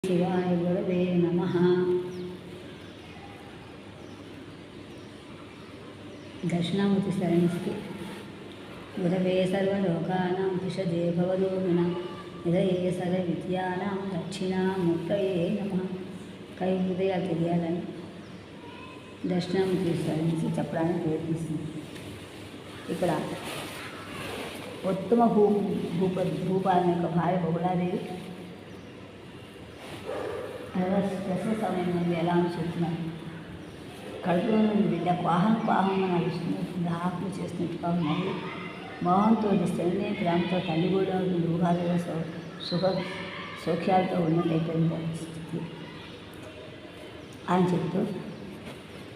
శివాయ గురవే నమః. దక్షిణామూర్తి శరణిస్తూ గురవే సర్వలోకానాం భిషజే భవదోమినాం నిధయే సర్వ విద్యానాం దక్షిణామూర్తయే నమః. కై హృదయాలు తెలియాలని దక్షిణామూర్తి శరణిస్తూ చెప్పడానికి ప్రయత్నిస్తుంది. ఇక్కడ ఉత్తమ భూపాలన యొక్క భార్య బహుళాదేవి ప్రసవ సమయం నుండి ఎలా అని చెప్తున్నారు. కడుపులో నుండి బిడ్డ పాహం అని అలుస్తుంది, ఆకులు చేస్తున్నట్టు కాబట్టి మోహంతో శ్రేణి ప్రేమతో తల్లి కూడా ఊహాలుగా సౌఖ్యాలతో ఉన్నట్టయిపోయింది స్థితి అని చెప్తూ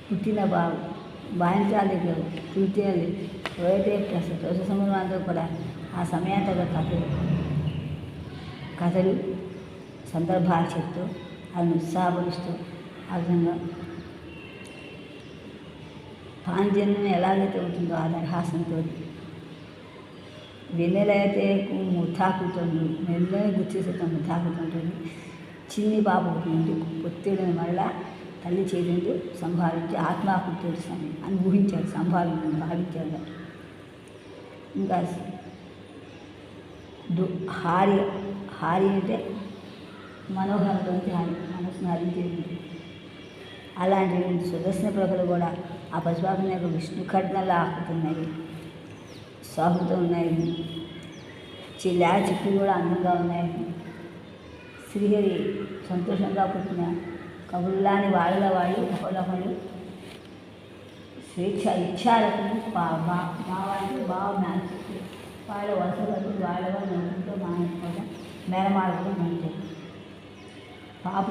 పుట్టిన బాయించాలి దగ్గర తృతీయాలు ఏదైతే దోష సంబంధంతో కూడా ఆ సమయాంతగా కథలు సందర్భాలు చెప్తూ వాళ్ళని ఉత్సాహపరుస్తూ ఆ విధంగా పాంజన్యం ఎలాగైతే ఉంటుందో ఆ దరహాసంతో వెన్నెల అయితే ముఠాకుతుంది, మెల్లగా గుర్తిస్తాం ముఠాకుతుంటుంది. చిన్ని పాప ఉంటుంది పొత్తిడిని మళ్ళా తల్లి చేతిని సంభావించి ఆత్మాకుతో అని ఊహించాడు, భావించాడు. ఇంకా హారి అంటే మనోహరంలోంచి మనసును హరించేది. అలాంటి సుదర్శన ప్రభలు కూడా ఆ పశుపాపన యొక్క విష్ణు ఖడ్గంలా ఆకుతున్నాయి, సాగుతూ ఉన్నాయి. చిక్కులు కూడా అందంగా ఉన్నాయి. శ్రీహరి సంతోషంగా పుట్టిన కబుర్లాని వాళ్ళ వాళ్ళు ఒకళ్ళు స్వేచ్ఛ ఇచ్చారకులు వాళ్ళకి బాగా మ్యాచ్ వాళ్ళ వసతులు వాళ్ళ నవ్వుతో మానేసుకోవడం మేరమాడడం మంచిది. పాప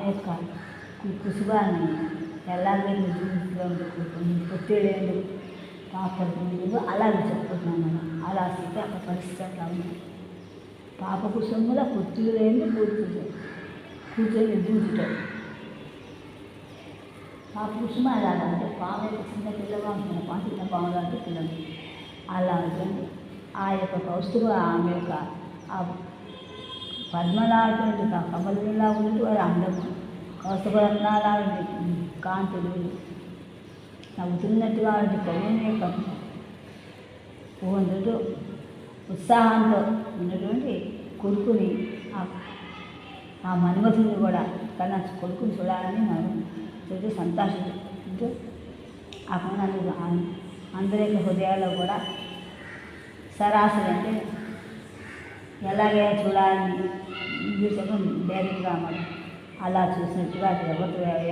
యొక్క కుసుబాన్ని ఎలాగైతే పొత్తేడేందుకు పాపడుతుంది అలాగే చెప్పుకుంటున్నాం మనం. అలా స్థితి అక్కడ పరిస్థితి అట్లా ఉంది. పాప కుసుముల పొత్తులు లేని కూర్చొని దూచుతాడు. పాప కుసుమ అలాగంటే పాము యొక్క చిన్న పిల్లగా ఉంటుంది, చిన్న పాములు అంటే పిల్లలు అలా ఉంటుంది. ఆ యొక్క కౌస్తుభ ఆమె యొక్క ఆ పద్మలాంటి కమలంలా ఉంటూ వారి అందము కౌస్తుభరత్నాలా కాంతులు నవ్వుతున్నట్టుగా ఉంటే కవుని యొక్క ఊహంతో ఉత్సాహంతో ఉన్నటువంటి కొడుకుని ఆ మన్మథుని కూడా కన్నా కొడుకుని చూడాలని మనం చూసి సంతోషంతో ఆ కొనాలు అందరి యొక్క హృదయాల్లో కూడా సరాసరి అంటే ఎలాగైనా చూడాలని చెప్పడం ధైర్యంగా మనం అలా చూసినట్టుగా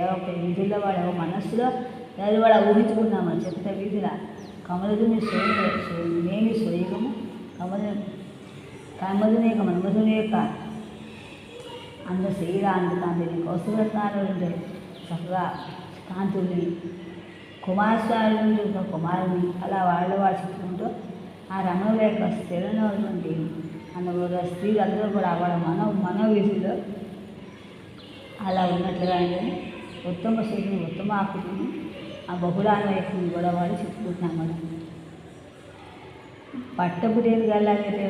ఎవరి వీధుల్లో వాడు మనస్సులో ఎవరు కూడా ఊహించుకున్నామని చెప్తే వీధిలో కమలదుని నేమి స్వయము కమలుని యొక్క మన్మధుని యొక్క అంద శ్రీరాంతి కాంతిని కౌశలరత్నాలు ఉండే చక్కగా కాంతుల్ని కుమారస్వామి నుండి ఒక కుమారుని అలా వాళ్ళు చెప్పుకుంటూ ఆ రమణుల యొక్క స్థిరంలో ఉన్నటువంటి అందులో స్త్రీలందరూ కూడా వాళ్ళ మనోవిధిలో అలా ఉన్నట్లుగా ఉత్తమ శక్తిని ఉత్తమ ఆకృతిని ఆ బహుళాన్వయకుని కూడా వాళ్ళు చెప్పుకుంటున్నాం. మనం పట్టపుటేది వెళ్ళాలంటే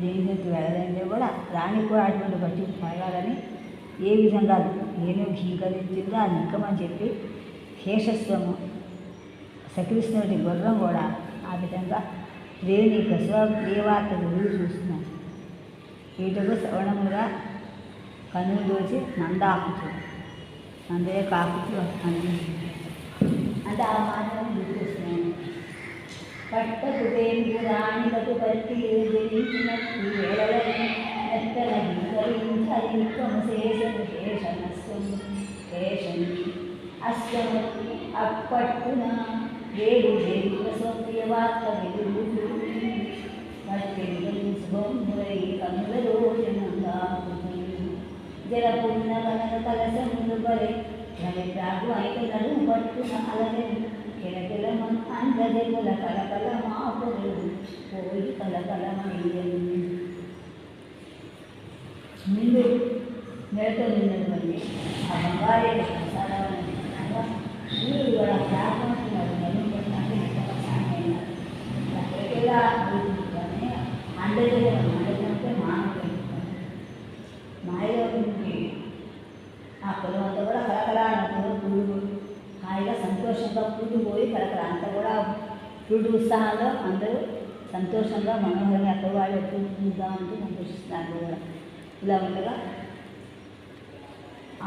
దేనికి వెళ్ళాలంటే కూడా రానికి కూడా అటువంటి బట్టి పడాలని ఏ విధంగా ఏమేమి భీకరించిందో అది నిక్కమని చెప్పి శేషస్వము సకృష్ణుడి గుర్రం కూడా ఆ విధంగా రేణి ప్రసవ ప్రియవార్తకు వీలు చూస్తున్నాను. వీటికు శ్రవణముగా కనులు దోచి నందాకుతు నందే కాకుతూ వస్తాను అంటే ఆ మాటను గుర్తిస్తున్నాను. పట్టపుటేందు రాణిలకు పట్టి జయించినట్టు వేళలని ఎత్తల హింసరించము శేషము శేషనస్వము శేషని అశ్వము అప్పట్టున వేడు ప్రసోప్రియ వార్త వెలుగు శుభమురై కనుల రోజనంగా జలపున్న కనక కలసములు పరే రవి ప్రాగు అయితే నడుము పట్టున అలరే కిలకిలమన్ అందజముల కలకల మాపులు పోయి కలకలమయ్యను. ముందు మేట నిన్నటువంటి ఆ బంగారు ప్రసాదాలను సూర్యుడు కూడా ప్రార్థిస్తున్నారు. నడుముకుంటే అందరికీ మానవుడు ఇప్పుడు ఉత్సాహంలో అందరూ సంతోషంగా మనోహరంగా ఎక్కడ వాళ్ళు ఎప్పుడు చూద్దామంటూ సంతోషిస్తున్నారు కూడా. ఇలా ఉండగా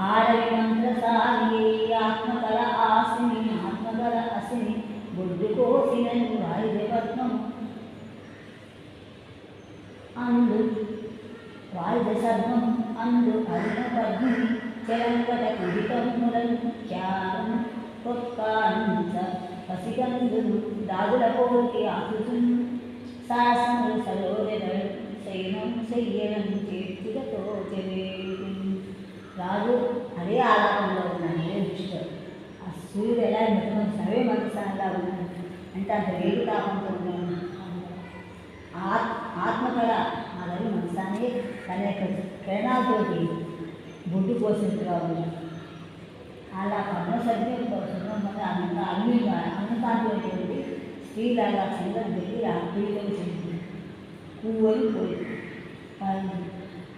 ఆరవి మంత్రసారి ఆత్మకల ఆసిని ఆత్మకల అసిని బొడ్డు కోసిన వాయుదేవత్నం అందు వాయుదశర్మం అందు అరుణ పద్మిని చలంకట కుడితములను త్యాగం పొక్కాంచ పసిగందును దాగుల పోటి ఆకుతును శాసనలు సలోదెదడు శయనం చెయ్యడం చేర్చికతో చెవేడు. రాజు అదే ఆలాపంలో ఉన్నాడు, అదే దృష్టిలో. ఆ సూర్యుడు ఎలా మొత్తం సర్వే మనసాలా ఉన్నాడు అంటే అంత వేడి తాపంతో ఉన్నాడు. ఆత్మకళ ఆ రవి మనసాన్ని తన యొక్క కిరణాలతోటి బుడ్డు పోసినట్టుగా ఉన్నాడు. అలా పద్మసర్జీ సుబ్రహ్మణ్య అన్నతాంటి స్త్రీలాగా చంద్రం పెట్టి ఆ పీడికలు చెంది పువ్వుని పోయి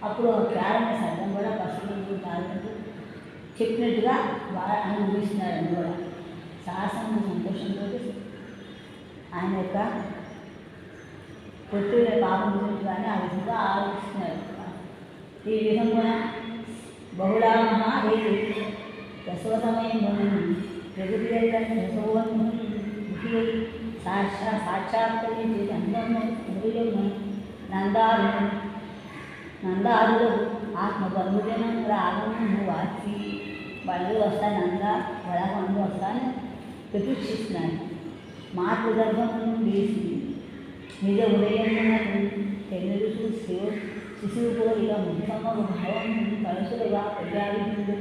అప్పుడు ప్రారంభ శబ్దం కూడా పసుపు తాగుతూ చెప్పినట్టుగా ఆయన ఊహిస్తున్నారు. అని కూడా శాసనం సంతోషంతో ఆయన యొక్క పుత్రుల పాపం గురించిగానే ఆ విధంగా ఆలోచిస్తున్నారు. ఈ విధంగా బహుళా మహాదేవి ప్రసవ సమయం ప్రకృతి సాక్షాత్కరించి అందము నందారుడు ఆత్మబంధుజనం రాగము వాచి వాళ్ళు వస్తాను వడగండు వస్తాను ప్రతీక్షిస్తున్నాను. మాతృగర్భము వేసి నిజ ఉదయమునకు తెలుగు శిశువు కోరిక ముఖమ భావం కలుసులుగా ప్రజావిధుడు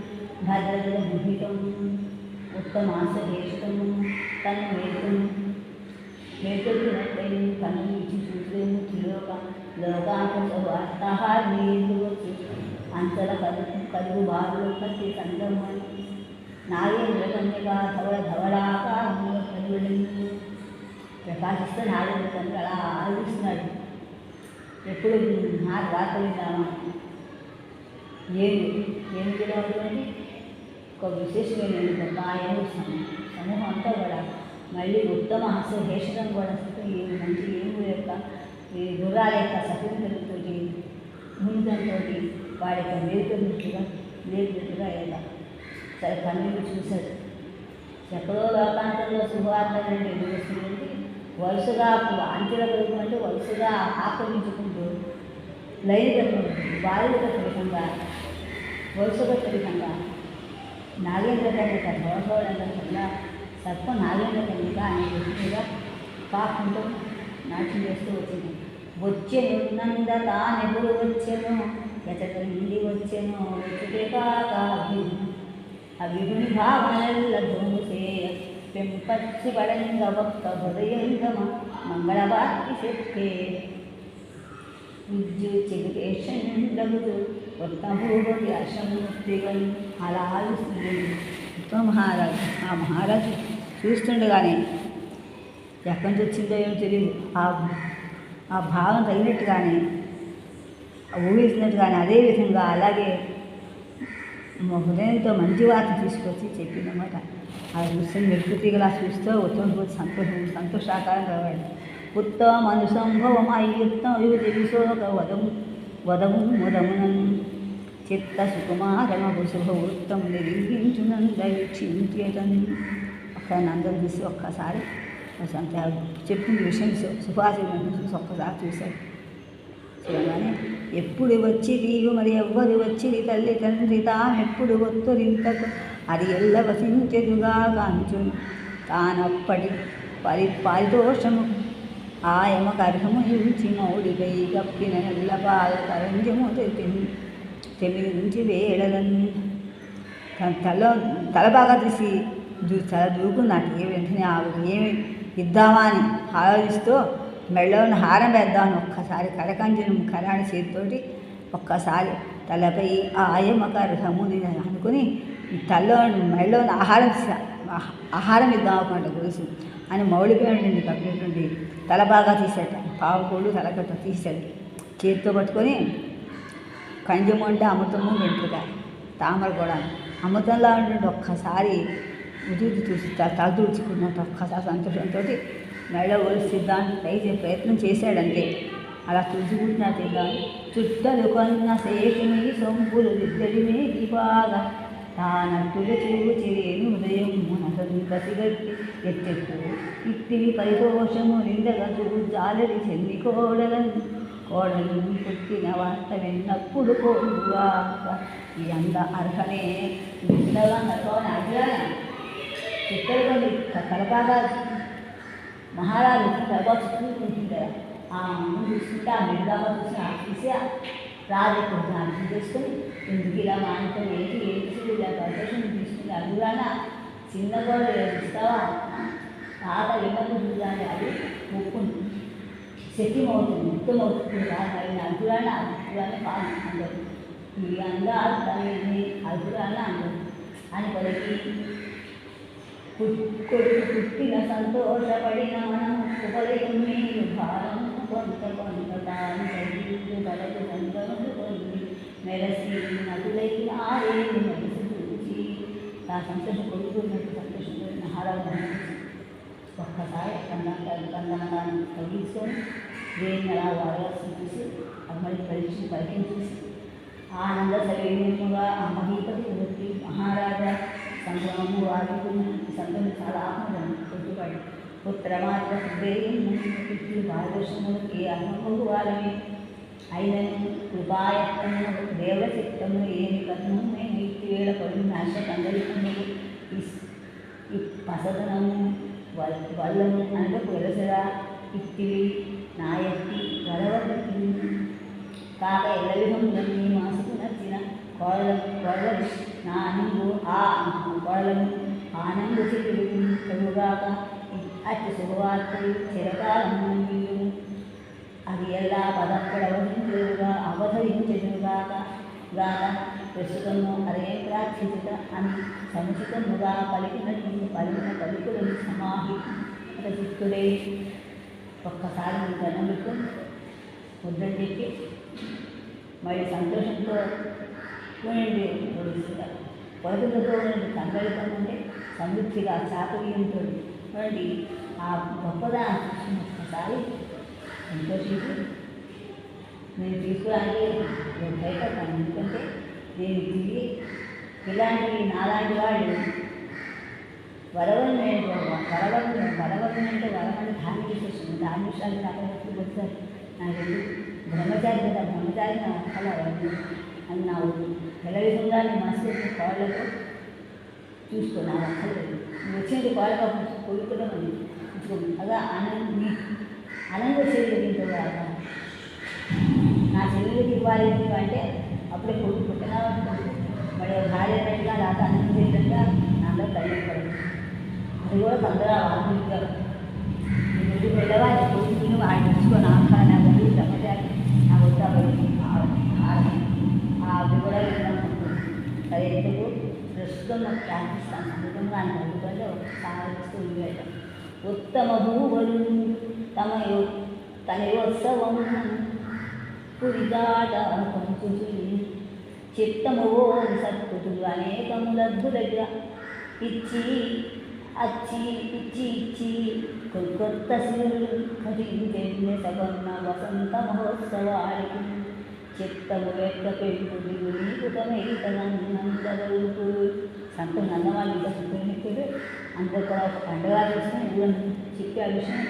భద్రత ముహితము ఉత్తమాసదేశము తను వేటుకున్నట్టు కను ఇచ్చి చూసేము లోకాంత నీళ్ళు వచ్చి అంతల కలుగు బారులు కట్టి సంగమని నాగేంద్ర కన్యగా ధవళాకారంలో కలుగులు ప్రకాశిస్తే నాగేంద్ర కన్యక అలా ఆలోచిస్తున్నాడు. ఎప్పుడు రాత్రి ఏమి తెలియటువంటి ఒక విశేషమైన గొప్ప ఏమి సమూహం అంతా కూడా మళ్ళీ ఉత్తమ హేషణం కూడా ఈ మంచి ఏమి యొక్క ఈ గుర్రాల యొక్క సఫలతలతో భూమితంతో వాడి యొక్క నేర్పినట్టుగా ఎలా సరే కన్నీళ్ళు చూశారు. ఎక్కడో లోకాంతంలో శుభవార్తలు ఎదురొస్తుంది. వరుసగా అంచెల వరకు అంటే వరుసగా ఆక్రమించుకుంటూ లైంగిక బాలికతంగా వరుసగట్టంగా నాగేంద్ర కన్యక భవసోడంగా సర్ప నాగేంద్ర కన్యక అనే వ్యక్తిగా పాకుంటూ నాట్యం చేస్తూ వచ్చింది. వచ్చెను నంద తానెప్పుడు వచ్చెను ఎతట నుండి వచ్చెను వచ్చుటే కాక అభిగుని భావనల్ల ధూసేయ పెంపచ్చి పడంగ భక్త హృదయంగమ మంగళవార్తి చెప్పే విద్యుత్ చెగుటేషండగుతూ కొత్త భూపతి అశముక్తిగలు అలా ఆలోచిస్తుంది. మహారాజు ఆ మహారాజు చూస్తుండగానే ఎక్కడి నుంచి వచ్చిందో ఏమో తెలియదు. ఆ భావం తగినట్టుగానే ఊహిస్తున్నట్టుగానే అదేవిధంగా అలాగే హృదయంతో మంచి వార్త తీసుకొచ్చి చెప్పిందన్నమాట. ఆ దృశ్యం మెరుపుతీగలా చూస్తూ ఉత్తమ సంతోషాకారంగా వాడు ఉత్తమ అనుసంభవం అయ్యుత్తం విశోక వదము ముదమునను చిత్త సుకుమారమగు శుభ వృత్తం నిరీక్షించునందీక్షించేతను ఒక్కసారి నందం చూసి ఒక్కసారి చెప్పింది విషయం సుభాషితం చూసి ఒక్కసారి చూశాడు. చూడగానే ఎప్పుడు వచ్చి నీవు మరి ఎవ్వరు వచ్చి తల్లి తండ్రి తామెప్పుడు ఒత్తురింతకు అది ఎల్ల వసించెదుగా కాంచు తానప్పటి పారితోషము ఆయమకు అర్హము ఇచ్చి మౌడిపై కప్పిన నెల్ల పాల కరంజము తెమిది నుంచి వేడలను తల బాగా తీసి తల దూకున్నట్టు వెంటనే ఆవిడ ఏమి ఇద్దామా అని ఆలోచిస్తూ మెళ్ళలోని హారం వేద్దామని ఒక్కసారి కరకంజనం కరాని చేతితోటి ఒక్కసారి తలపై ఆయమకు అర్హముని అనుకుని మెళ్ళలోని ఆహారం ఇద్దాం అనుకుంటా గురుసు అని మౌలిపోయినటువంటి కప్పినటువంటి తల బాగా తీసాడు. పావుకోళ్ళు తలకట్ట తీసాడు. చేతితో పట్టుకొని కంజము అంటే అమృతము వెంట్రుక తామర కూడా అమృతంలా ఉంటుంటే ఒక్కసారి ఉదుటి చూసి తల తుడుచుకున్నట్టు ఒక్కసారి సంతోషంతో మెడ ఒలిసిద్దాం దయచే ప్రయత్నం చేశాడంతే. అలా తుడుచుకుంటున్నా చేద్దాం. చుట్టలు కొన్న శేషుని సొంపులు దిద్దడిమే దివాగా తానట్టులు చూచిరేను ఉదయం మనసని కసిగట్టి ఎత్తెత్తు ఇత్తివి పరితోషము నిండగా జాలరి చెల్లి కోడలు పుట్టిన వార్త విన్నప్పుడు కోరుగా ఈ అంద అర్హనే నిండగా నడవని అగ్రహణ చిత్తలు కొన్ని కలపాగా మహారాజు కలపా చుట్టూ ఆ ముందు చూసుకుంటే ఆ మిగతాగా చూసి రాజు అర్థం చేసుకొని ఎందుకు ఇలా మానతో ఏంటి ఇలా ప్రదర్శన తీసుకుని అడుగురానా చిన్న కూడా ఇస్తావా తాత విన్నప్పుడు చూడాలి అది ఒప్పుకుంటుంది శక్తిమవుతుంది ముక్తమవుతుంది అది అడుగురానా అడుగురానే పాలు అందరు ఈ అందా అర్థమైంది అడుగురానా అందరు అని పలికి కొడుకు పుట్టిన సంతోషపడిన మనం ఉపలయం మీరు భారం కొంత తాను బలకు సంగము కొన్ని మెరసి నదులకి ఆరేది మెరసి చూచి ఆ సంతోషం కొడుకున్నట్టు సంతోషంతో మహారాజు ఒక్కసారి కందాన్ని తగ్గించుకొని దేన్ని అలా వాడవలసి చూసి అమ్మడి పరీక్ష చూసి ఆనంద సరైనముగా ఆ మహీపతి వృత్తి మహారాజా సంగమము వాడుకున్న సంగం చాలా ఆహ్లాదం కొట్టుబడి పుత్రమాత్ర హృదయం భారదర్శనములకి అహమ్మకు వారమే అయిన కృపాయత్నము దేవుల చిత్తము ఏమి కన్ను నేను ఇట్టి వేళ పడి నాశ కందలికములు ఈ పసదనము వల్లము అనకు వెలసరా ఇట్టివి నా ఎత్తి గడవతి కాక ఎలవిహములన్నీ మాసుకు నచ్చిన కోడలు నా అనంగు ఆ కోడలను ఆనంద చెరుగాక అట్టి శుభవార్తలు చిరకాలము అది ఎలా పదక్కడవహించదుగా అవధరించదుగాక ప్రస్తుతము అదే ప్రార్థిత అని సముచితముగా పలికిన పలుకులను సమాహిత చిత్తుడే ఒక్కసారి మీ దండం పెట్టుకొని వద్దని చెప్పి మళ్ళీ సంతోషంతో చూడండి పొలతులతో సంగళితం అంటే సమృద్ధిగా చాతుర్యంతో చూడండి ఆ గొప్పదాన్ని చూసిన ఒక్కసారి సంతోషించి నేను తీసుకోవడానికి నేను భయపడతాను. ఎందుకంటే నేను తిరిగి ఇలాంటి నాలాంటి వాడు వరవని అంటే వరమని ధాన్యం చేసేస్తుంది. ధాన్య విషయాలు నాకు ఎప్పుడు వస్తారు నాకు బ్రహ్మచారి కదా బ్రహ్మచారి నా అలా అని నా తెలవిధంగా నేను మనసు కోళ్ళతో చూసుకున్నాను. అసలు నువ్వు వచ్చినట్టు కోళ్ళ కొడుకున్నాం అని చూసుకున్నాను. అలా అనంత శరీరంతో నా శరీరకి ఇవ్వాలి అంటే అప్పుడే కొడుకు పుట్టిన మరి భార్య అన్నట్టుగా నాకు అనంత శరీరంగా నాలో తల్లిపడదు. అది కూడా తొందరగా వాడుగా ముందు వెళ్ళవాలి కొడుకుని వాడు తెచ్చుకొని ఆహార నా తల్లి బ్రహ్మచారి నా వద్ద అది కూడా వెళ్ళాలనుకుంటుంది. అది ఎందుకు ప్రస్తుతం నాకు ప్రార్థిస్తాను అందుకంగా ఆయన అందుకంటే సాధిస్తూ వెళ్ళాడు. ఉత్తమ భూవలు తనయోత్సవం పురిదాట పంచుతు చిత్తము సత్పుతులు అనేకములద్దులగా ఇచ్చి కొత్త శివులు కఠిన సగన్న వసంత మహోత్సవాలకు చిత్తము యొక్క పెంపుడు నీకుతమైతనందరూ సంతం నందవాళ్ళు ఇంకా సుప్రీమిత్రుడు అందరూ కూడా ఒక పండుగ చేసుకుని ఊళ్ళని చెప్పే విషయం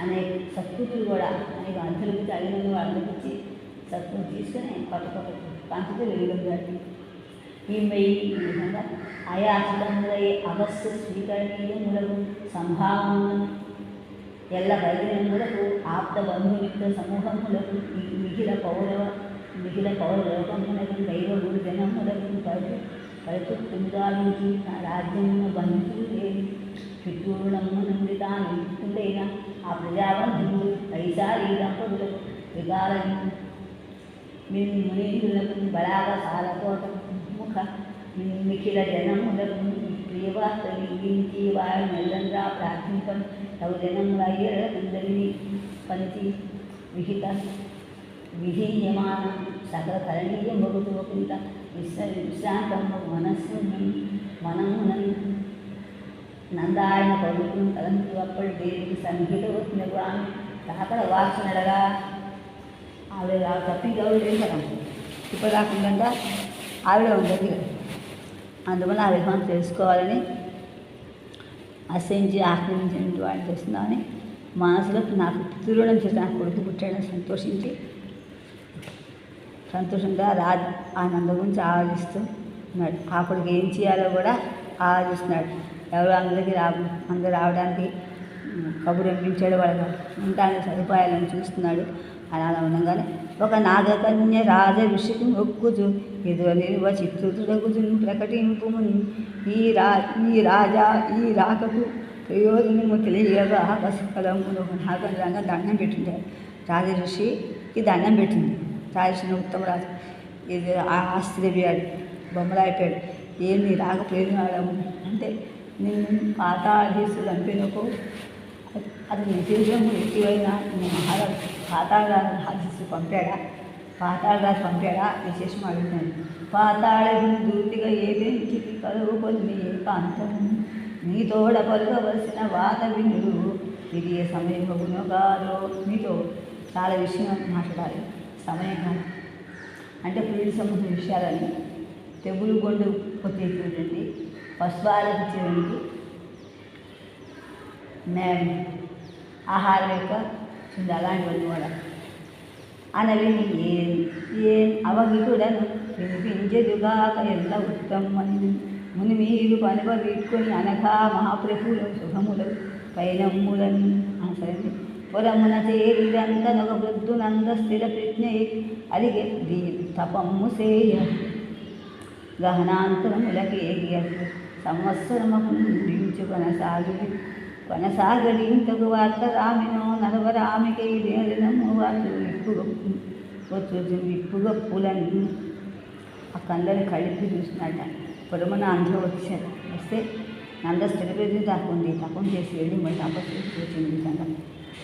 అనేక సత్కృతులు కూడా అనేక అర్థులకి అడిగిన వాళ్ళకి ఇచ్చి సత్కృతి తీసుకొని కొత్త కాంతితో వెలుగుతుంది. ఈ విధంగా ఆయాచితములై అవస్థ స్వీకరణీయములకు సంభావనను ఎల్ల వైద్యములకు ఆప్త బంధుమిత్ర సమూహములకు మిగిల పౌరలోకములకు దైవ గురు జనములకు పరిపుత్తుందాలించి నా రాజ్యమును బంధువులు లేని చిత్తూరుణమ్మ నుండి తాను ఇస్తుండైన ఆ ప్రజాబంధువులు వైశాలి దంపతులకు వికారము మునీంద్రులకు బలాగా సాలకోట ముఖ మిఖిల జనములకు ప్రియవార్తలు ఇంటి వారు మెల్లంగా ప్రార్థింపను తగు జనముల అయ్యలందరినీ పంచి విహీయమాన సకల కరణీయ మొగుతుకుంట విశ్రాంతము మనమునని నందాయన కొడుకును తలంతు అప్పటి దేవికి సంగీత వచ్చినగాను తాతల వాసనడగా ఆవిడ తప్పించి ఆవిడ లేదు కదా ఇప్పుడు రాకుండా ఆవిడ ఉండదు. అందువల్ల ఆ విధానం తెలుసుకోవాలని అసహించి ఆక్రమించిన వాడిని చేస్తున్నామని మనసులో నాకు పితృణం చేసి నాకు కొడుకు పుట్టాడని సంతోషంగా ఆనందం గురించి ఆలోచిస్తూ ఉన్నాడు. అప్పటికి ఏం చేయాలో కూడా ఆలోచిస్తున్నాడు. ఎవరు అందరూ రావడానికి కబురు పంపించాడు. వాళ్ళకి ఉండడానికి సదుపాయాలను చూస్తున్నాడు. అలా ఉండగానే ఒక నాగకన్య రాజ ఋషికి మొక్కుచు ఎదురు నిలువ చిత్తుడగుచు ప్రకటింపుముని ఈ రాకకు ప్రయోజనము తెలియగా కలమును నాగంగా దండం పెట్టింది. రాజఋషికి దండం పెట్టింది. రాజఋషిని ఉత్తమరాజు ఇది ఆశ్చర్యపోయాడు, బొమ్మలైపోయాడు. ఏంది రాక ప్రయోజనాలు అంటే నిన్ను పాతాళీసులు చంపినకు అది నిజము ఎక్కువైనా మహారాజు పాతాళరాజు హాస్యసు పాతాళరాజు పంపాడా విశేషం అడుగుతాను. పాతాళను దూతిగా ఏదేంటి కలుగు కొన్ని ఏకాంతము నీ తోడ పలుకవలసిన వాత వినుడు ఇది ఏ సమయమునో కాదో. మీతో చాలా విషయం మాట్లాడాలి. సమయం కాదు అంటే ప్రియుడి సంబంధించిన విషయాలని తెగులు గొండు పొత్తేటువంటి పశువాలకు ఇచ్చేవానికి ఆహారం యొక్క ఉంది అలాంటివన్నీ కూడా అనవి ఏం అవగితుడను వినిపించదుగాక ఎంత ఉత్తమని ముని మీరు పనువ వీడ్కొని అనగా మహాప్రభులు శుభములు పైనమ్ములను సరే పురమున చేరిదంతనొక వృద్ధునంద స్థిర ప్రజ్ఞ అరిగే తపమ్ము సేయ గహనాంతరములకేగి సంవత్సరముకు నిండించు కొనసాగడింతకు వార్త రామినో నరవరామికై దేనము వాళ్ళు విప్పుగప్పులను ఆ కళ్ళని కడిపి చూసినట్ట. పురమున అందరూ వచ్చారు. వస్తే నంద స్థిరపేది తక్కువంది. తప్పం చేసి వెళ్ళి మళ్ళీ తపస్సు వచ్చింది కనుక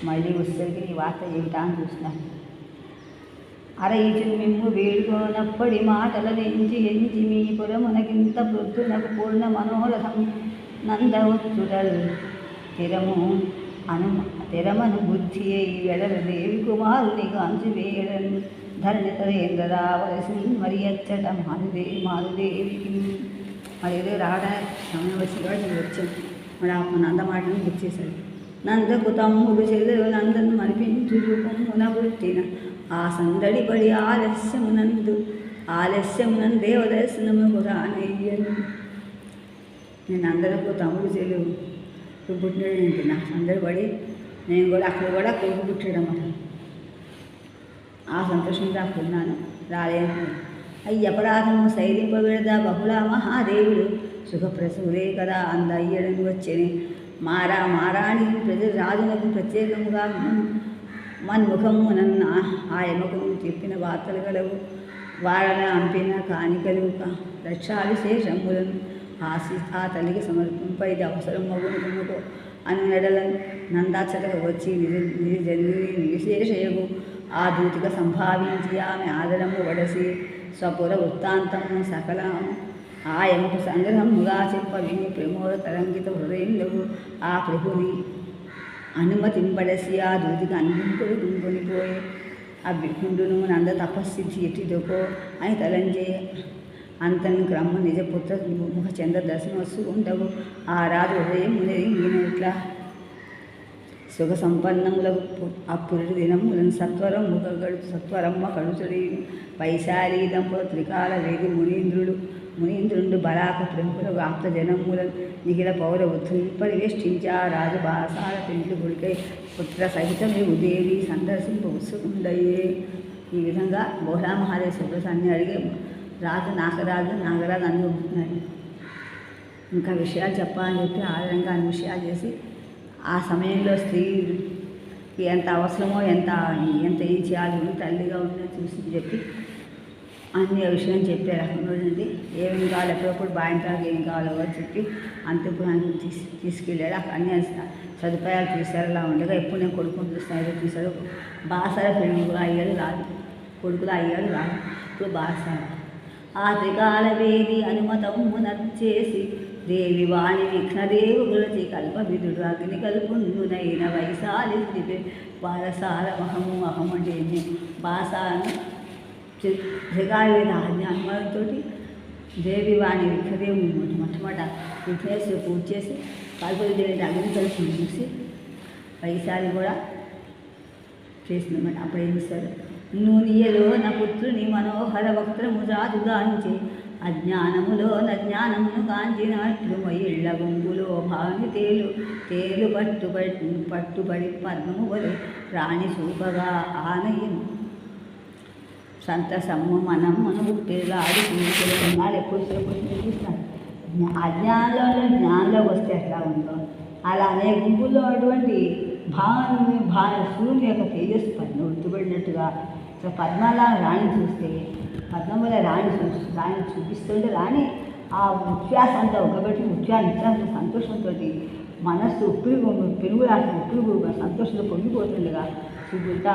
మళ్ళీ వచ్చేసరికి నీ వార్త ఏమిటా అని చూసినాను. అరయిచు మిమ్ము వేడుకోనప్పటి మాటల ఎంచి మీ పురమునకింత వృద్ధునకు పూర్ణ మనోరథం నందవచ్చుటల్ తెరమను బుద్ధి అయి వెడలు దేవి కుమారుని కాంచి వేయడను ధరణితరేంద్రరావలసి మరి అచ్చట మారుదేవికి మరి ఏదో రావడానికి సమయం వచ్చి కాబట్టి వచ్చాను. మరి ఆ నంద మాటను గుర్చేశాడు. నందకు తమ్ముడు చెల్లెలు నందను మనిపించు రూపమున పుట్టిన ఆ సందడి పడి ఆలస్యమునందు దేవదర్శనము కూడా నయ్యను. నేను అందరికీ తమ్ముడు చెల్లెలు పుట్టినాడు. నాకు సందడి పడి నేను కూడా అక్కడ కూడా కొడుకు పుట్టాడన్నమాట. ఆ సంతోషంగా అక్కడున్నాను. రాలేను. అయ్యి అపరాధము శైలింపబెడదా బహుళ మహాదేవుడు సుఖప్రసూరే కదా అంద అయ్యడని వచ్చేని మారాణి ప్రజలు రాజునకు ప్రత్యేకముగా మన్ముఖమునన్న ఆయముఖము చెప్పిన వార్తలు గలవు. వారన అంపిన కానికలు రక్షావిశేషములను ఆ తల్లికి సమర్పింపై ఇది అవసరం మగునుకునుకో అని నెడలను నందాచటకు వచ్చి విశేషయగు ఆ దూతిగా సంభావించి ఆమె ఆదరము వడసి స్వపుర వృత్తాంతము సకలము ఆయముకు సంగ్రహముగా చెప్ప విని ప్రమోద తరంగిత హృదయంలో ఆ ప్రభుని అనుమతింపడసి ఆ దూతికి అన్నింపుడు కుంకొనిపోయి ఆ బికుండును నంద తపస్సిద్ధి ఎట్టిదోకో అని తలంచే అంతను క్రమ నిజపుత్ర ముఖ చంద్ర దర్శనవస్తు ఉండవు. ఆ రాజు హృదయం ఈయనట్లా సుఖ సంపన్నములకు అప్పురుడు దినములను సత్వరమ్మ కడుచుడి వైశాలి దంపుల త్రికాల వేది మునీంద్రుడు బలాక ప్రముఖుల ఆప్త జనములను నిఖిల పౌర ఉత్తులు పరివేష్టించి ఆ రాజు బాసాల పెంట్లు గుడికై పుత్ర సహితమే ఉదేవి సందర్శింప ఉత్సుకుండయే. ఈ విధంగా బోహ్లా మహాదేశ్వర అన్ని అడిగే నాగరాజు అన్నీ ఉంటున్నాయి. ఇంకా విషయాలు చెప్పాలని చెప్పి ఆధారంగా అన్ని విషయాలు చేసి ఆ సమయంలో స్త్రీకి ఎంత అవసరమో ఎంత ఏం చేయాలి తల్లిగా ఉందని చూసి చెప్పి అన్ని విషయం చెప్పారు. అక్కడి ఏమేమి కావాలి ఎప్పుడప్పుడు బాయింటానికి ఏం కావాలో చెప్పి అంతపురానికి తీసుకెళ్ళాడు. అక్కడ అన్ని సదుపాయాలు చూశారు. అలా ఉండగా ఎప్పుడు నేను కొడుకుని చూస్తాను చూశారు. బాసార పెళ్ళిళ్ళు అయ్యాడు రాదు, కొడుకులు అయ్యాడు రాదు. ఇప్పుడు బాసార ఆ త్రికాల వేది అనుమతము నచ్చేసి దేవి వాణి విఘ్నదేవుగులచి కల్పవిధుడు అగ్ని కల్పుండునైన వైశాలి బాలసార మహము అహమంటే బాసాను జగావేద ఆజ్ఞానంతో దేవి వాణి విఘ్నదేవుని మొట్టమొదట విఘ్నేశ్వరు పూజ చేసి కల్పవిధుడైన అగ్ని కల్పం చూసి వైశాలి కూడా చేసిందన్నమాట. అప్పుడు ఏం చేస్తారు, నూనియలో నా పుత్రుని మనోహర వక్త్రము రాజుగాంచి అజ్ఞానములోన జ్ఞానమును కాంచినట్లు మొయిళ్ళ గుంపులో భావి తేలు పట్టుబడి పద్మము వలె రాణి చూపగా ఆనయం సంతసమ్ము మనమ్మును పిల్లాడి చూపులు ఉన్నారు. ఎప్పుడు చూపిస్తాను జ్ఞానంలో వస్తే ఎట్లా ఉందో అలానే గుంపుల్లో అటువంటి సూర్యుని యొక్క తేజస్సు పద్మ ఉట్టుబడినట్టుగా పద్మలా రాణి చూస్తే పద్మముల రాణి చూపిస్తుంటే రాణి ఆ ఉచ్ఛ్వాస అంతా ఒకబెట్టి ఉచ్ఛ్వాస సంతోషంతో మనస్సు ఉప్పిరిగు సంతోషంతో పొంగిపోతుండగా చూపుతా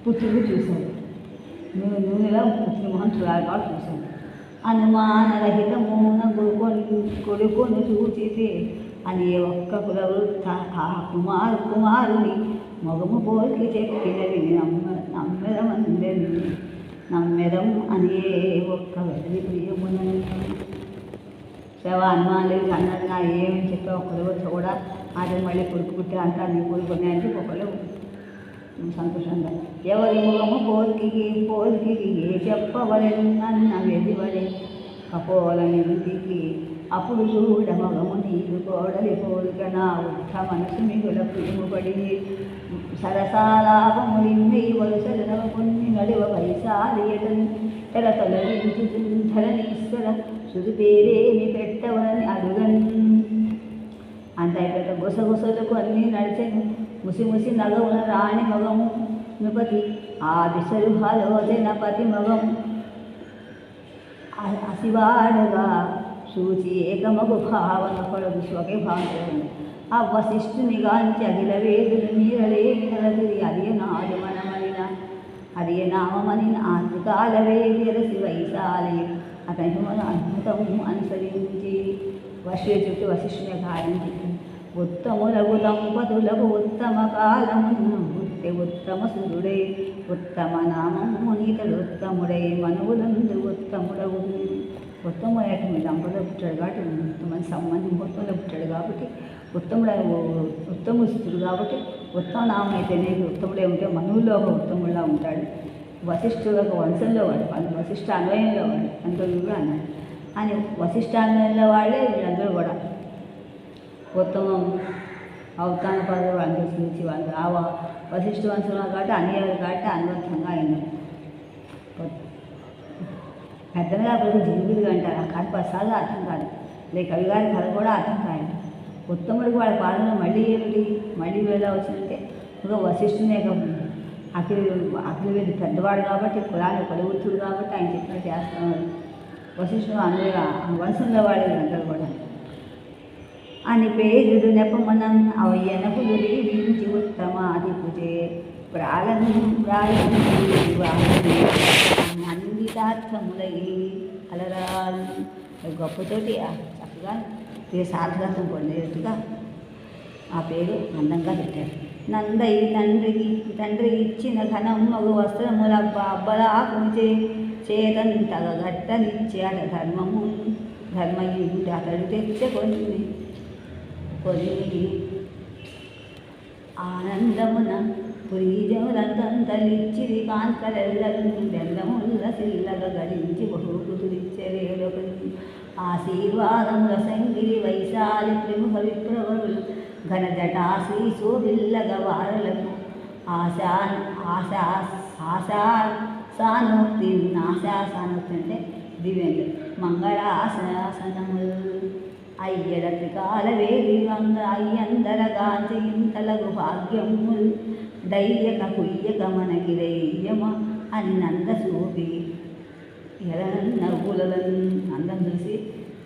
పుత్రుడు చూశాడు. నూనెలో పుత్రుని మొహం చూడాలి కాబట్టి చూశాడు. అనుమానరహితమున కొడుకును చూచితే అని ఒక్క కులవృత్త ఆ కుమారుని మొగము పోలికి చెప్పినవి నమ్మెదం అనే ఒక్క వెదవి ప్రియమున అనుమానం అన్నట్టుగా ఏమని చెప్పే ఒక్కరు కూడా అది మళ్ళీ కొడుకు పుట్టే అంతా నీ కొడుకున్నాయంటే ఒకళ్ళు సంతోషంగా ఎవరి ముఖము పోలికి ఏ చెప్పవలను నన్న వెదివలే కపోల నింటికి అప్పుడు చూడ మగము నీరు కోడలి పోలిక నా ఉత్త మనసు మిగుల ప్రేమపడి సరసాలాపములింది వరుసలు కొన్ని నడువ వైశాలియటను తెలతలరించు ధరణీశ్వర శుద్ధి పేరేమి పెట్టవని అడుగన్ అంత అయిపోయాక గుసగుసలకు అన్నీ నడిచెను ముసి నగవున రాణి మగము నృపతి ఆ దిశలు హలోచన పతి మగము అసివాడుగా సూచి ఏకమగు భావన కొడుకు ఒకే భావన ఆ వశిష్ఠుని గాంచి అఖిల వేదులు నీరలేని నలగిరి అదియ నామమనిన అదియ నామమనిన ఆంతికాల వేదిరసి వైశాలి అతని అద్భుతము అనుసరించి చుట్టూ వశిష్ఠుని గారించి ఉత్తములకు దంపతులకు ఉత్తమ కాలమును బుద్ధి ఉత్తమ సురుడై ఉత్తమ నామము నీతడు ఉత్తముడై మనువులందు ఉత్తముడవు ఉత్తముడైన దంపతులు పుట్టాడు కాబట్టి ఉత్తమ సంబంధం ఉత్తములు పుట్టాడు కాబట్టి ఉత్తముస్తుడు కాబట్టి ఉత్తమ నామం అయితేనే ఉత్తముడే ఉంటే మనువుల్లో ఒక ఉత్తముడులా ఉంటాడు. వశిష్ఠుడు ఒక వంశంలో వాడు వశిష్ఠ అన్వయంలో వాడు అందరూ కూడా అన్నాడు అని వశిష్ఠాన్వయంలో వాళ్ళే వీళ్ళందరూ కూడా ఉత్తమం అవతాన పదవి అందరూ చూసి వాళ్ళు ఆ వశిష్ఠ వంశంలో కాబట్టి అన్యాలు కాబట్టి అన్వర్థంగా అయినారు. పెద్దగా ప్రజలు జిలుగులుగా అంటారు. ఆ కథ పసాలు అర్థం కాదు, లేక కవిగారి కథ కూడా అర్థం కాదు. ఉత్తముడికి వాళ్ళ పాలన మళ్ళీ ఏమిటి మళ్ళీ వేళ వచ్చిందంటే ఒక వశిష్ఠునే అఖిల వేది పెద్దవాడు కాబట్టి కులాన్ని కొలువుతుడు కాబట్టి ఆయన చెప్పినట్టు చేస్తున్నారు. వశిష్ఠుడు అందులో వంశంలో వాడే అందరూ కూడా అని పేరుడు నెపమనం అవయ్యనకు దీవించి ఉత్తమాదిపుజే అందితార్థములై అలరాలు గొప్పతోటి చక్కగా సార్థకత్వం పొందేట్టుగా ఆ పేరు అందంగా పెట్టారు. నందయ్య తండ్రి ఇచ్చిన ఘనం మగు వస్త్రముల అబ్బలాకునిచే చేతంతగ గట్టనిచ్చాడ ధర్మయుడు అతడు తెచ్చుకొని ఆనందమున పురీజములంతలిచ్చిరి కాంతలెల్లరు బెల్లముల్ల సిల్లగా గడించి బహుకుతులిచ్చరేలొకరి ఆశీర్వాదముల సంగిరి వైశాలి ప్రముఖ విప్రవరులు ఘన జటాశ్రీ శోభిల్లగ వారలకు ఆశాసానోక్తి అంటే దివ్యంగా మంగళాశాసనములు అయ్యడ త్రికాల వేది అయ్యందరగాంచి ఇంతలగు భాగ్యములు దయ్యక కుయ్యక మనకి దయ్యమ అని నంద చూపి నవ్వులను అందం చూసి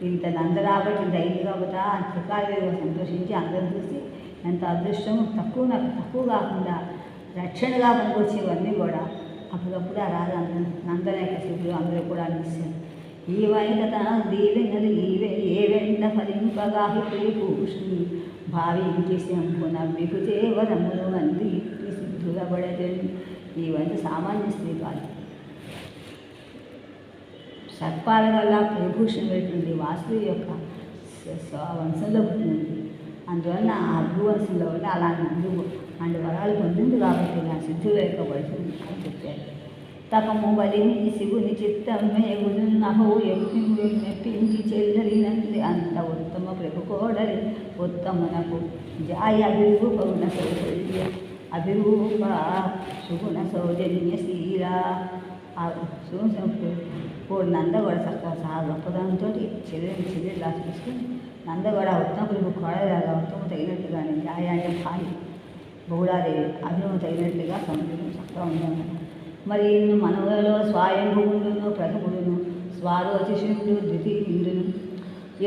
ఇంత నంద రాబట్టి ధైర్యం కాబట్టి త్రికాల వేదిగా సంతోషించి అందరం చూసి ఎంత అదృష్టము తక్కువ కాకుండా రక్షణగా పనికొచ్చేవన్నీ కూడా అప్పుడప్పుడు ఆ రాజు నందన యొక్క శివుడు అందరూ కూడా అందిస్తారు. ఈవైకత దీవెనలు ఏవెంట ఫలింపగాహి పులిభూషుని భావించి శంభున విభుతే వరములు అంది సిద్ధులబడజని. ఈవంత సామాన్య స్త్రీ కాదు. సర్పాల వల్ల పులిభూషణ్ పెడుతుంది. వాసుదేవి యొక్క వంశంలో పుట్టింది. అందువలన ఆ అద్భువంశంలో ఉండి అలాంటి అందు వరాలు పొందింది కాబట్టి నా సిద్ధుల యొక్క పడుతుంది అని చెప్పారు. తపము బలిని శివుని చిత్తం మేగుడు నహో యజ్ఞుడు మెప్పించి చెల్లరినంది అంత ఉత్తమ ప్రభుకోడలి ఉత్తమునకు జాయ అభిరూపగుణ సౌజన్య అభిరూప సుగుణ సౌజన్యశీల. ఇప్పుడు నందగొడ చాలా గొప్పదనంతో చెల్లెలా చూసుకుని నందగొడ ఉత్తమ ప్రభు కోడలాగా ఉత్తమ తగినట్టుగానే జాయ అంటే భార్య బహుళాదేవి అభినవం తగినట్లుగా సముద్రం చక్కగా ఉందన్నమాట. మరి ఇನ್ನು మనవలో స్వయంభువుడును ప్రథముడును స్వారోచిషుడు ద్వితీయుడును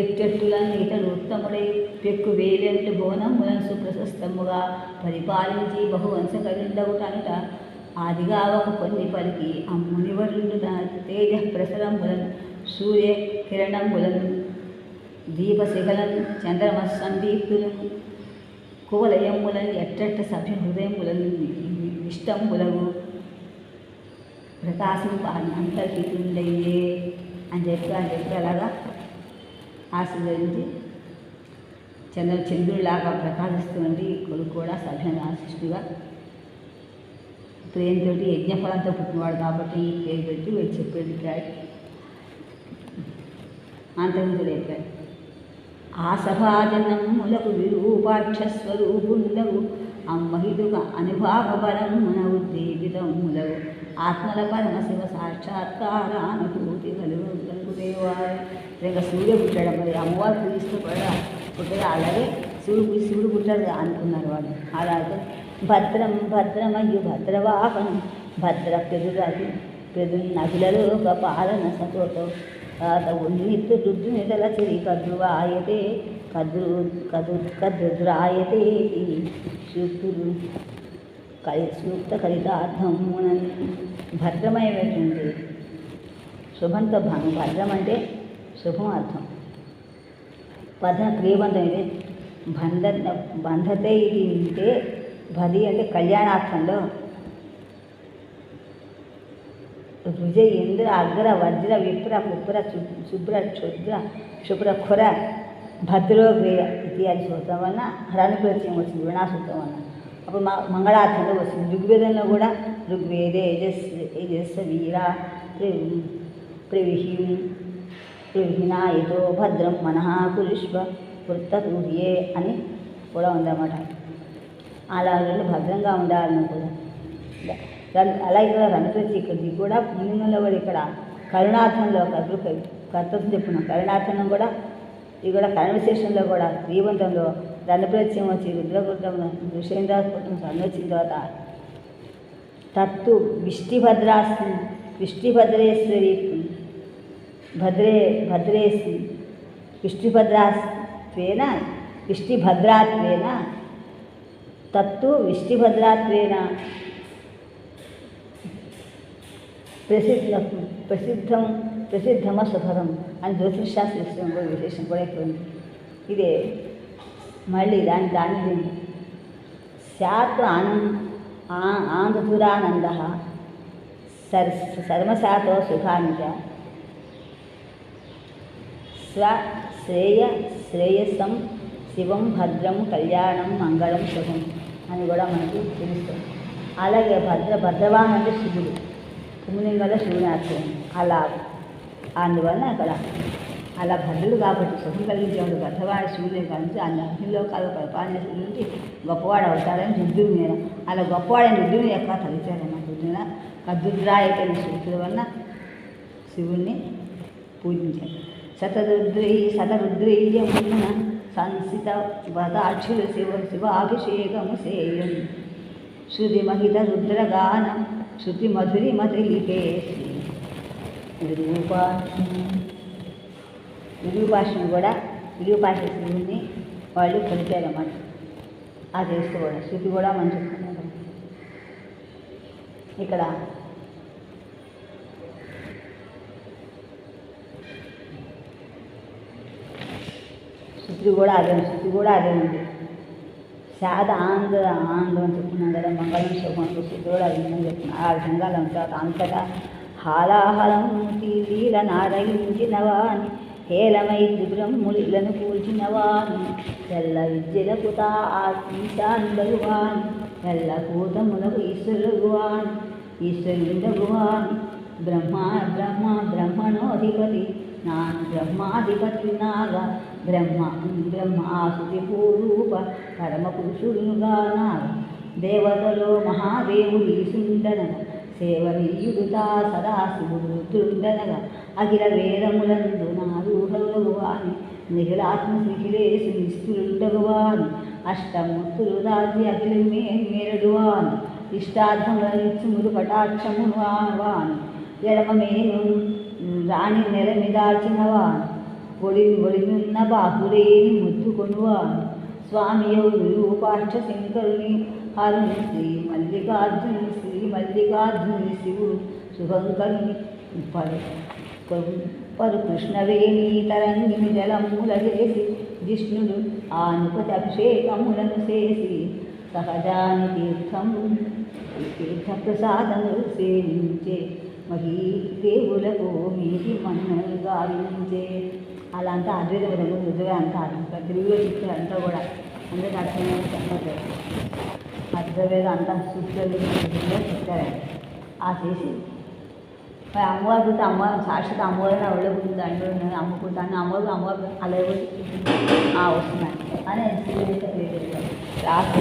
ఎట్టెట్టులను ఇతడు ఉత్తముడై పెక్కు వేలెంటు బోనములను సుప్రశస్తముగా పరిపాలించి బహువంశకరుండవుటనుట ఆదిగా ఒక కొన్ని పలికి అమ్మునివరుడు తేజ ప్రసరములను సూర్య కిరణములను దీపశిఖలను చంద్రమ సందీప్తులను కువలయములను ఎట్టెట్ట సభ్య హృదయములను ఇష్టములను ప్రకాశింప అంతర్హితుండయ్యే అని చెప్పి అలాగా ఆశీర్వదించి చంద్రుడిలాగా ప్రకాశిస్తుంది. కొడుకు కూడా సభ్యుని ఆశిష్టుగా ప్రేమతో యజ్ఞఫలంతో పుట్టినవాడు కాబట్టి ఈ పేరు పెట్టి వీడు చెప్పేది అంతర్ముతుడు చెప్పాడు. ఆ సభాజనములకు విరూపాక్షస్వరూపుండవు అమ్మహితుగా అనుభావబలమున ఉద్దీపితములవు ఆత్మల పరమశివ సాక్షాత్కారానుభూతి కలుగుదేవారు. ఇంకా సూర్య పుట్టాడు. మరి అమ్మవారు పూజిస్తూ పుట్టగా అలాగే శివుడు పుట్టాడు అనుకున్నారు వాళ్ళు. అలాగే భద్రం భద్రమయ్యు భద్రవాహనం భద్ర ప్రదున్నభిలలో ఒక పాలన సతోతో ఉన్నిత్తు రుద్రుని తలచిరి కద్రువాయతే కద్రుద్రాయతే సూక్తులు సూక్త కలితార్థమునని భద్రమయ్యేటువంటి శుభంతో భద్రం అంటే శుభం అర్థం. క్రియబంధం ఇది బంధతే ఇది ఉంటే భది అంటే కళ్యాణార్థంలో రుజ ఇంద్ర అగ్ర వజ్ర విప్ర కుప్ర శుభ్ర క్షుద్ర శుభ్ర ఖుర భద్రో గ్రేయ ఇత్యాది సూత్రం వలన హరణప్రత్యయం వచ్చింది. వినాసూత్రం వలన అప్పుడు మంగళార్థంలో వస్తుంది. ఋగ్వేదంలో కూడా ఋగ్వేదే యజస్స వీర ప్రవిహినాయతో భద్రం మనః కురుష్వ వృత్తూహ్యే అని కూడా ఉందన్నమాట. అలా రెండు భద్రంగా ఉండాలని కూడా అలాగే కూడా రణప్రతి ఇక్కడిది కూడా పుణ్యంలో కూడా ఇక్కడ కరుణార్థంలో కర్తృత్వం చెప్పుకున్నాం. కరుణార్థంలో కూడా ఇది కూడా కరణ విశేషంలో కూడా శ్రీవంతంలో రణప్రత్యం వచ్చి రుద్రగుట్టం ఋషేంద్రపుత్రం వచ్చిన తర్వాత తత్తు విష్టిభద్రేశ్వరి విష్టిభద్రాత్వేన తత్తు విష్టిభద్రాత్వేన ప్రసిద్ధమసుఫలం అని జ్యోతిషాస్త్ర విశేషం కూడా ఎక్కువ ఉంది. ఇదే మళ్ళీ దాని శాత్ ఆంధ్రురానంద సర్మశాతో సుఖాంచ శ్రేయస్సం శివం భద్రం కళ్యాణం మంగళం శుభం అని కూడా మనకు తెలుస్తుంది. అలాగే భద్రవాహన అంటే శివుడు, పుంలింగంలో శివుని అర్థం. అలా అందువలన అక్కడ అలా భద్రుడు కాబట్టి శుభం కలిగించేవాడు భద్రవాడు శివుని కలిసి అన్ని అగ్నిలోకాలు పరిపాలన నుంచి గొప్పవాడు అవుతాడని రుద్రుని మీద అలా గొప్పవాడని రుద్రుని యొక్క తలిచారన్న రుద్రున కద్రుద్రాయకైన సూత్రుల వలన శివుణ్ణి పూజించాడు. శతరుద్రీయమున సంసిత వదాక్షులు శివాభిషేకము సేయం శృతి మహిత రుద్రగానం శృతి మధురిమతిలికే విరూపాక్షను కూడా విరూపాక్ష శివుని వాళ్ళు కలిపారన్నమాట. ఆ చేసుకోవడం శృతి కూడా మనం చెప్తున్నాం. ఇక్కడ శృతి కూడా అదే ఉంది. శాద ఆనందం అని చెప్తున్నాం కదా, మంగళం శుభం శృతి కూడా అది ఉందని చెప్తున్నాను. ఆ విధంగా తర్వాత అంతటా హాలాహలం లీల నారయించిన వాణి హేళమై త్రిపురములను కూల్చిన వాణి తెల్ల విద్యలకు ఈశానుడగు వాణి తెల్ల కూతములకు ఈశ్వరుడు వాణి ఈశ్వరుండగు వాణి బ్రహ్మణోధిపతి నాను బ్రహ్మాధిపతి నాగా బ్రహ్మాసుతి పూరూప పరమ పురుషుడుగా నాగా దేవతలో మహాదేవుడు ఈశుండనగా సేవనీయుడుతా సదాశివుడు రుద్రుండనగా అఖిల వేదములందు నారూఢులగు వాణి నిఖిలాత్మ నిఖిలేశు నిష్ఠులుండగు వాణి అష్టమూర్తులు దాచి అఖిల మేరడు వాణి ఇష్టార్థములనిచ్చుములు కటాక్షమును వాణి ఎడమ మేను రాణి నెలమిదాల్చిన వాణి ఒడినున్న బాహులేని ముద్దుకొనువాణి స్వామి రూపాక్ష శంకరుని హరుని శ్రీ మల్లికార్జుని శివుడు శుభంకరుని పరు కృష్ణవేణి తరంగిని జలముల చేసి జిష్ణుడు ఆనుపతి అభిషేకములను చేసి సహజాని తీర్థప్రసాదములు సేవించే మహీదేవులకు మీది మన్నులు గావించే. అలా అంతా అద్వైత పదము రుజువే అంటారు. తెలుగులో చెప్తారు అంతా కూడా, అందరికీ అర్థమైన చెప్పట్లేదు. అద్వైత అంతా సూత్రాలు చెప్తారండి. ఆ చేసి అమ్మవారి గురించి అమ్మవారు సాక్షాత్ అమ్మవారిని అవైలబుల్ దాంట్లో అమ్ముకుంటాను అమ్మవారు అలా వస్తున్నాయి అని రాసి